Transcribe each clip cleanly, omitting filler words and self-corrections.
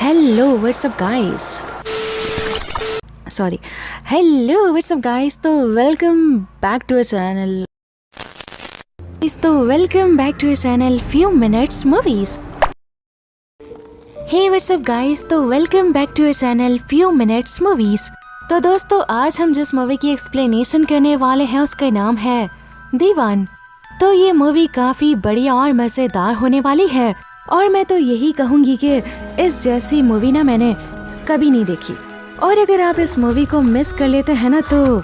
Hello what's up guys तो welcome back to channel few minutes movies. Hey what's up guys तो welcome back to channel few minutes movies. तो दोस्तों आज हम जिस मूवी की एक्सप्लेनेशन करने वाले हैं उसका नाम है दीवान। तो ये मूवी काफी बढ़िया और मजेदार होने वाली है और मैं तो यही कहूँगी कि इस जैसी मूवी ना मैंने कभी नहीं देखी। और अगर आप इस मूवी को मिस कर लेते हैं ना तो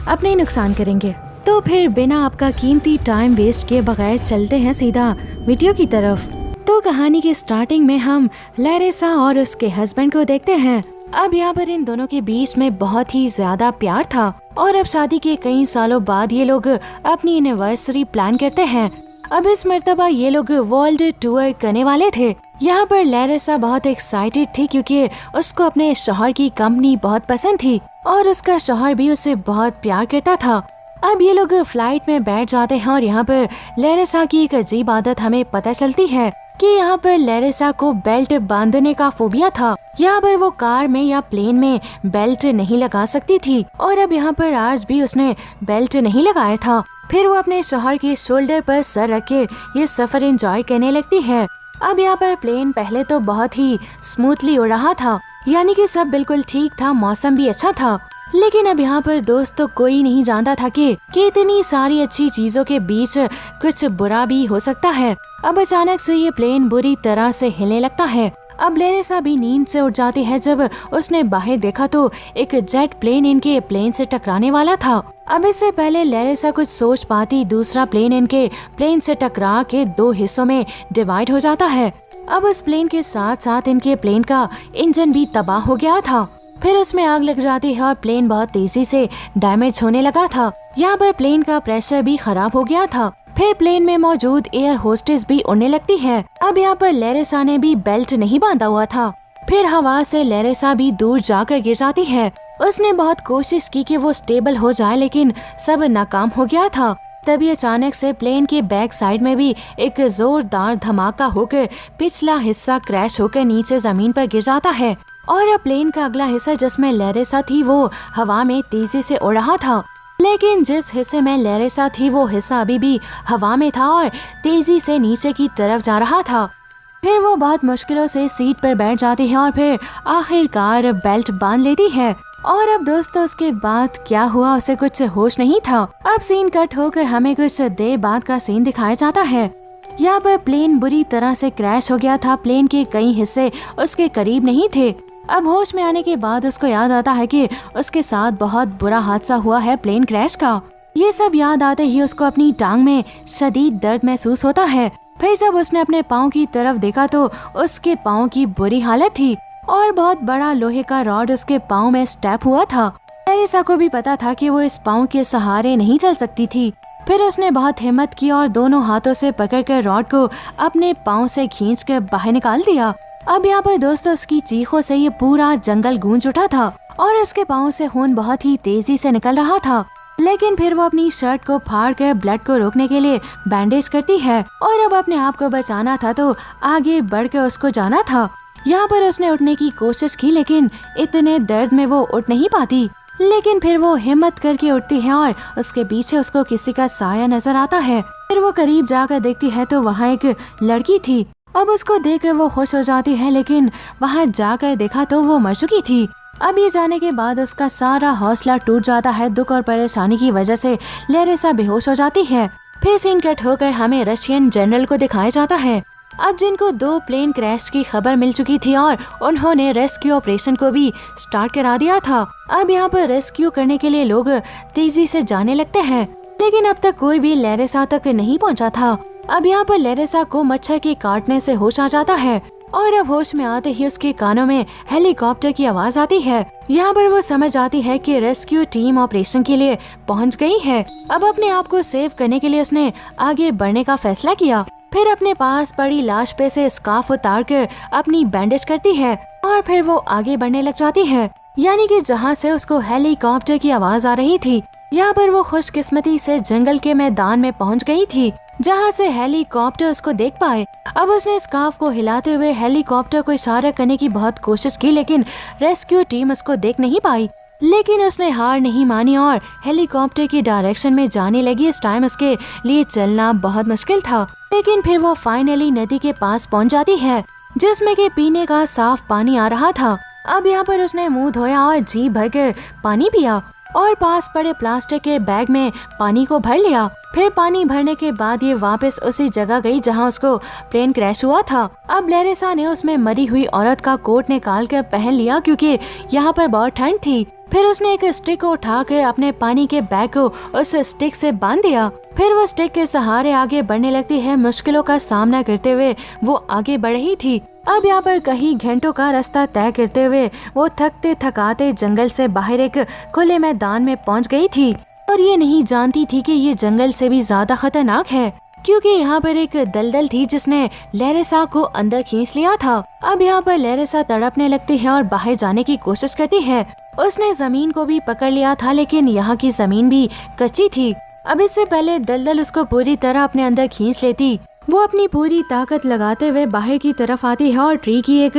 अपने ही नुकसान करेंगे। तो फिर बिना आपका कीमती टाइम वेस्ट किए बगैर चलते हैं सीधा वीडियो की तरफ। तो कहानी की स्टार्टिंग में हम लैरेसा और उसके हस्बैंड को देखते हैं। अब यहाँ पर इन दोनों के बीच में बहुत ही ज्यादा प्यार था और अब शादी के कई सालों बाद ये लोग अपनी एनिवर्सरी प्लान करते हैं। अब इस मर्तबा ये लोग वर्ल्ड टूर करने वाले थे। यहाँ पर लैरेसा बहुत एक्साइटेड थी क्योंकि उसको अपने शौहर की कंपनी बहुत पसंद थी और उसका शौहर भी उसे बहुत प्यार करता था। अब ये लोग फ्लाइट में बैठ जाते हैं और यहाँ पर लैरेसा की एक अजीब आदत हमें पता चलती है कि यहाँ पर लैरेसा को बेल्ट बांधने का फोबिया था। यहाँ पर वो कार में या प्लेन में बेल्ट नहीं लगा सकती थी और अब यहाँ पर आज भी उसने बेल्ट नहीं लगाया था। फिर वो अपने शौहर के शोल्डर पर सर रख के ये सफर एंजॉय करने लगती है। अब यहाँ पर प्लेन पहले तो बहुत ही स्मूथली उड़ रहा था, यानी कि सब बिल्कुल ठीक था, मौसम भी अच्छा था। लेकिन अब यहाँ पर दोस्तों कोई नहीं जानता था कि इतनी सारी अच्छी चीजों के बीच कुछ बुरा भी हो सकता है। अब अचानक से ये प्लेन बुरी तरह से हिलने लगता है। अब लैरेसा भी नींद से उठ जाती है जब उसने बाहर देखा तो एक जेट प्लेन इनके प्लेन से टकराने वाला था। अब इससे पहले लैरेसा कुछ सोच पाती दूसरा प्लेन इनके प्लेन से टकरा के दो हिस्सों में डिवाइड हो जाता है। अब उस प्लेन के साथ साथ इनके प्लेन का इंजन भी तबाह हो गया था। फिर उसमें आग लग जाती है और प्लेन बहुत तेजी से डैमेज होने लगा था। यहाँ पर प्लेन का प्रेशर भी खराब हो गया था। फिर प्लेन में मौजूद एयर होस्टेस भी उड़ने लगती है। अब यहाँ पर लैरेसा ने भी बेल्ट नहीं बांधा हुआ था। फिर हवा से लैरेसा भी दूर जाकर गिर जाती है। उसने बहुत कोशिश की कि वो स्टेबल हो जाए लेकिन सब नाकाम हो गया था। तभी अचानक से प्लेन के बैक साइड में भी एक जोरदार धमाका होकर पिछला हिस्सा क्रैश होकर नीचे जमीन पर गिर जाता है और अब प्लेन का अगला हिस्सा जिसमें लैरेसा थी वो हवा में तेजी से उड़ रहा था। लेकिन जिस हिस्से में लैरेसा थी वो हिस्सा अभी भी हवा में था और तेजी से नीचे की तरफ जा रहा था। फिर वो बहुत मुश्किलों से सीट पर बैठ जाती है और फिर आखिरकार बेल्ट बांध लेती है। और अब दोस्तों उसके बाद क्या हुआ उसे कुछ होश नहीं था। अब सीन कट होकर हमें कुछ देर बाद का सीन दिखाया जाता है। यहाँ पर प्लेन बुरी तरह से क्रैश हो गया था। प्लेन के कई हिस्से उसके करीब नहीं थे। अब होश में आने के बाद उसको याद आता है कि उसके साथ बहुत बुरा हादसा हुआ है प्लेन क्रैश का। ये सब याद आते ही उसको अपनी टांग में शदीद दर्द महसूस होता है। फिर जब उसने अपने पाँव की तरफ देखा तो उसके पाँव की बुरी हालत थी और बहुत बड़ा लोहे का रॉड उसके पाँव में स्टैप हुआ था। लैरेसा को भी पता था कि वो इस पाँव के सहारे नहीं चल सकती थी। फिर उसने बहुत हिम्मत की और दोनों हाथों से पकड़कर रॉड को अपने पाँव से खींचकर बाहर निकाल दिया। अब यहाँ पर दोस्तों उसकी चीखों से ये पूरा जंगल गूंज उठा था और उसके पाँव से खून बहुत ही तेजी से निकल रहा था। लेकिन फिर वो अपनी शर्ट को फाड़ कर ब्लड को रोकने के लिए बैंडेज करती है और अब अपने आप को बचाना था तो आगे बढ़ के उसको जाना था। यहाँ पर उसने उठने की कोशिश की लेकिन इतने दर्द में वो उठ नहीं पाती। लेकिन फिर वो हिम्मत करके उठती है और उसके पीछे उसको किसी का साया नजर आता है। फिर वो करीब जाकर देखती है तो वहाँ एक लड़की थी। अब उसको देखकर वो खुश हो जाती है लेकिन वहाँ जाकर देखा तो वो मर चुकी थी। अब ये जाने के बाद उसका सारा हौसला टूट जाता है। दुख और परेशानी की वजह से लैरेसा बेहोश हो जाती है। फिर सीन कट होकर हमें रशियन जनरल को दिखाया जाता है। अब जिनको 2 प्लेन क्रैश की खबर मिल चुकी थी और उन्होंने रेस्क्यू ऑपरेशन को भी स्टार्ट करा दिया था। अब यहाँ पर रेस्क्यू करने के लिए लोग तेजी से जाने लगते हैं लेकिन अब तक कोई भी लैरेसा तक नहीं पहुँचा था। अब यहाँ पर लैरेसा को मच्छर के काटने से होश आ जाता है और अब होश में आते ही उसके कानों में हेलीकॉप्टर की आवाज आती है। यहाँ पर वो समझ आती है कि रेस्क्यू टीम ऑपरेशन के लिए पहुँच गई है। अब अपने आप को सेव करने के लिए उसने आगे बढ़ने का फैसला किया। फिर अपने पास पड़ी लाश पे से स्कार्फ उतार कर अपनी बैंडेज करती है और फिर वो आगे बढ़ने लग जाती है, यानी कि जहाँ से उसको हेलीकॉप्टर की आवाज आ रही थी। यहाँ पर वो खुशकिस्मती से जंगल के मैदान में पहुँच गई थी। जहाँ से हेलीकॉप्टर उसको देख पाए। अब उसने स्कार्फ को हिलाते हुए हेलीकॉप्टर को इशारा करने की बहुत कोशिश की, लेकिन रेस्क्यू टीम उसको देख नहीं पाई। लेकिन उसने हार नहीं मानी और हेलीकॉप्टर की डायरेक्शन में जाने लगी। इस टाइम उसके लिए चलना बहुत मुश्किल था, लेकिन फिर वो फाइनली नदी के पास पहुंच जाती है, जिसमें कि पीने का साफ पानी आ रहा था। अब यहाँ पर उसने मुंह धोया और जी भरकर पानी पिया और पास पड़े प्लास्टिक के बैग में पानी को भर लिया। फिर पानी भरने के बाद ये वापस उसी जगह गई जहाँ उसको प्लेन क्रैश हुआ था। अब लैरिसा ने उसमें मरी हुई औरत का कोट निकाल कर पहन लिया, क्योंकि यहाँ पर बहुत ठंड थी। फिर उसने एक स्टिक को उठाकर अपने पानी के बैग को उस स्टिक से बांध दिया। फिर वो स्टिक के सहारे आगे बढ़ने लगती है। मुश्किलों का सामना करते हुए वो आगे बढ़ रही थी। अब यहाँ पर कई घंटों का रास्ता तय करते हुए वो थकते थकाते जंगल से बाहर एक खुले मैदान में पहुँच गई थी, और ये नहीं जानती थी कि ये जंगल से भी ज्यादा खतरनाक है, क्योंकि यहाँ पर एक दलदल थी जिसने लैरिसा को अंदर खींच लिया था। अब यहाँ पर लैरिसा तड़पने लगती है और बाहर जाने की कोशिश करती है। उसने जमीन को भी पकड़ लिया था, लेकिन यहाँ की जमीन भी कच्ची थी। अब इससे पहले दलदल उसको पूरी तरह अपने अंदर खींच लेती, वो अपनी पूरी ताकत लगाते हुए बाहर की तरफ आती है और ट्री की एक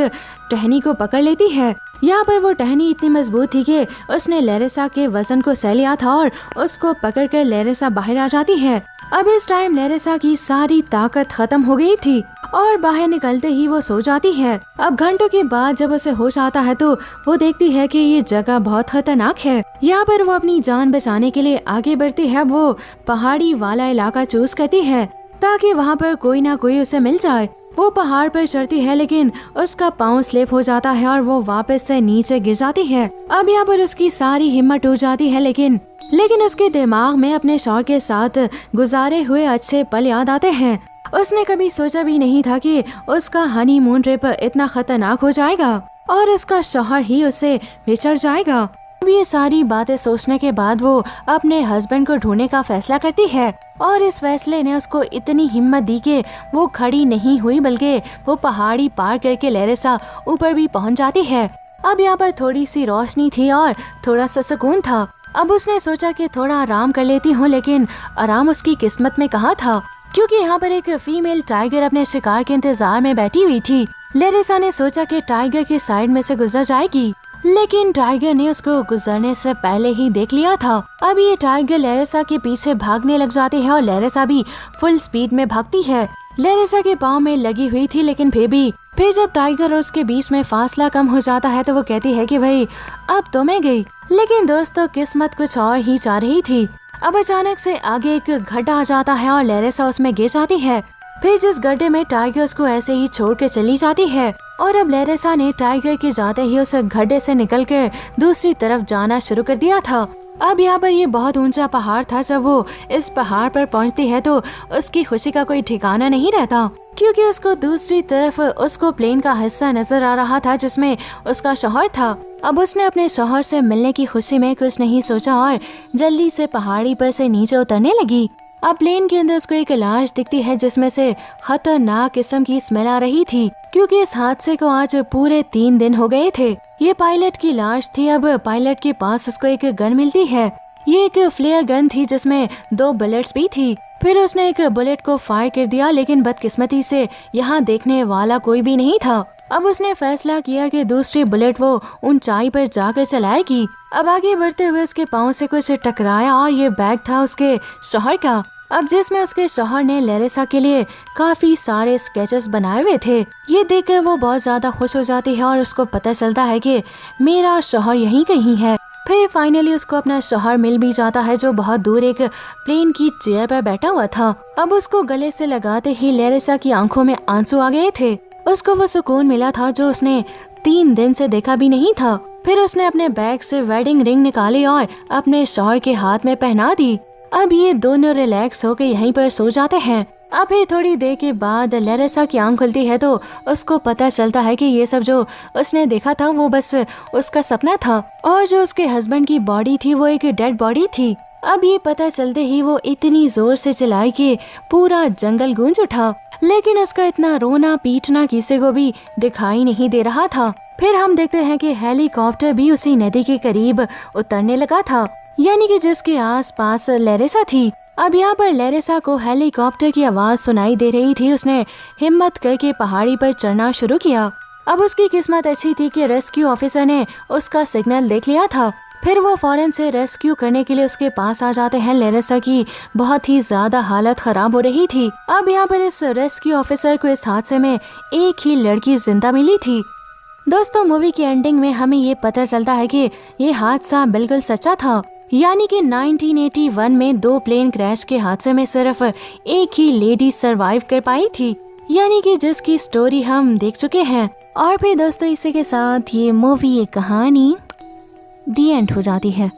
टहनी को पकड़ लेती है। यहाँ पर वो टहनी इतनी मजबूत थी कि उसने लैरिसा के वजन को सह लिया था और उसको पकड़कर लैरिसा बाहर आ जाती है। अब इस टाइम लैरिसा की सारी ताकत खत्म हो गई थी और बाहर निकलते ही वो सो जाती है। अब घंटों के बाद जब उसे होश आता है तो वो देखती है कि ये जगह बहुत खतरनाक है। यहाँ पर वो अपनी जान बचाने के लिए आगे बढ़ती है। वो पहाड़ी वाला इलाका चूज करती है ताकि वहाँ पर कोई ना कोई उसे मिल जाए। वो पहाड़ पर चढ़ती है, लेकिन उसका पाँव स्लिप हो जाता है और वो वापस से नीचे गिर जाती है। अब यहाँ पर उसकी सारी हिम्मत टूट जाती है, लेकिन उसके दिमाग में अपने शौहर के साथ गुजारे हुए अच्छे पल याद आते हैं। उसने कभी सोचा भी नहीं था कि उसका हनीमून ट्रिप इतना खतरनाक हो जाएगा और उसका शौहर ही उससे बिछड़ जाएगा। अब ये सारी बातें सोचने के बाद वो अपने हस्बैंड को ढूंढने का फैसला करती है, और इस फैसले ने उसको इतनी हिम्मत दी कि वो खड़ी नहीं हुई, बल्कि वो पहाड़ी पार करके लैरिसा ऊपर भी पहुंच जाती है। अब यहाँ पर थोड़ी सी रोशनी थी और थोड़ा सा सुकून था। अब उसने सोचा कि थोड़ा आराम कर लेती हूँ, लेकिन आराम उसकी किस्मत में कहाँ था, क्योंकि यहाँ पर एक फीमेल टाइगर अपने शिकार के इंतजार में बैठी हुई थी। लैरिसा ने सोचा कि टाइगर की साइड में से गुजर जाएगी, लेकिन टाइगर ने उसको गुजरने से पहले ही देख लिया था। अब ये टाइगर लैरिसा के पीछे भागने लग जाती है और लैरिसा भी फुल स्पीड में भागती है। लैरिसा के पाँव में लगी हुई थी, लेकिन फिर जब टाइगर और उसके बीच में फासला कम हो जाता है तो वो कहती है कि भाई अब तो मैं गई। लेकिन दोस्तों किस्मत कुछ और ही चाह रही थी। अब अचानक से आगे एक गड्ढा आ जाता है और लैरिसा उसमें गिर जाती है। फिर जिस गड्ढे में टाइगर उसको ऐसे ही छोड़ के चली जाती है, और अब लैरिसा ने टाइगर के जाते ही उस गड्ढे से निकलकर दूसरी तरफ जाना शुरू कर दिया था। अब यहाँ पर ये बहुत ऊंचा पहाड़ था। जब वो इस पहाड़ पर पहुँचती है तो उसकी खुशी का कोई ठिकाना नहीं रहता, क्योंकि उसको दूसरी तरफ उसको प्लेन का हिस्सा नजर आ रहा था जिसमें उसका शौहर था। अब उसने अपने शौहर से मिलने की खुशी में कुछ नहीं सोचा और जल्दी से पहाड़ी पर से नीचे उतरने लगी। अब प्लेन के अंदर उसको एक लाश दिखती है जिसमें से खतरनाक किस्म की स्मेल आ रही थी, क्योंकि इस हादसे को आज पूरे 3 दिन हो गए थे। ये पायलट की लाश थी। अब पायलट के पास उसको एक गन मिलती है। ये एक फ्लेयर गन थी जिसमें 2 बुलेट्स भी थी। फिर उसने एक बुलेट को फायर कर दिया, लेकिन बदकिस्मती से यहाँ देखने वाला कोई भी नहीं था। अब उसने फैसला किया कि दूसरी बुलेट वो ऊंचाई पर जाकर चलाएगी। अब आगे बढ़ते हुए उसके पाँव से कुछ टकराया और ये बैग था उसके शौहर का, अब जिसमें उसके शौहर ने लैरिसा के लिए काफी सारे स्केचेस बनाए हुए थे। ये देखकर वो बहुत ज्यादा खुश हो जाती है और उसको पता चलता है कि मेरा शौहर यहीं कहीं है। फिर फाइनली उसको अपना शौहर मिल भी जाता है जो बहुत दूर एक प्लेन की चेयर पर बैठा हुआ था। अब उसको गले से लगाते ही लैरिसा की आंखों में आंसू आ गए थे। उसको वो सुकून मिला था जो उसने 3 दिन से देखा भी नहीं था। फिर उसने अपने बैग से वेडिंग रिंग निकाली और अपने शौहर के हाथ में पहना दी। अब ये दोनों रिलैक्स होकर यहीं पर सो जाते हैं। अब फिर थोड़ी देर के बाद लैरिसा की आंख खुलती है तो उसको पता चलता है कि ये सब जो उसने देखा था वो बस उसका सपना था, और जो उसके हस्बैंड की बॉडी थी वो एक डेड बॉडी थी। अब ये पता चलते ही वो इतनी जोर से चिल्लाई कि पूरा जंगल गूंज उठा, लेकिन उसका इतना रोना पीटना किसी को भी दिखाई नहीं दे रहा था। फिर हम देखते हैं कि हेलीकॉप्टर भी उसी नदी के करीब उतरने लगा था, यानी कि जिसके आसपास लैरिसा थी। अब यहाँ पर लेरिसा को हेलीकॉप्टर की आवाज सुनाई दे रही थी। उसने हिम्मत करके पहाड़ी पर चढ़ना शुरू किया। अब उसकी किस्मत अच्छी थी कि रेस्क्यू ऑफिसर ने उसका सिग्नल देख लिया था। फिर वो फौरन से रेस्क्यू करने के लिए उसके पास आ जाते हैं। लेरिसा की बहुत ही ज्यादा हालत खराब हो रही थी। अब यहाँ पर इस रेस्क्यू ऑफिसर को इस हादसे में एक ही लड़की जिंदा मिली थी। दोस्तों, मूवी की एंडिंग में हमें ये पता चलता है कि ये हादसा बिल्कुल सच्चा था, यानी कि 1981 में 2 प्लेन क्रैश के हादसे में सिर्फ एक ही लेडी सरवाइव कर पाई थी, यानी कि जिसकी स्टोरी हम देख चुके हैं। और फिर दोस्तों, इसी के साथ ये मूवी, ये कहानी दी एंड हो जाती है।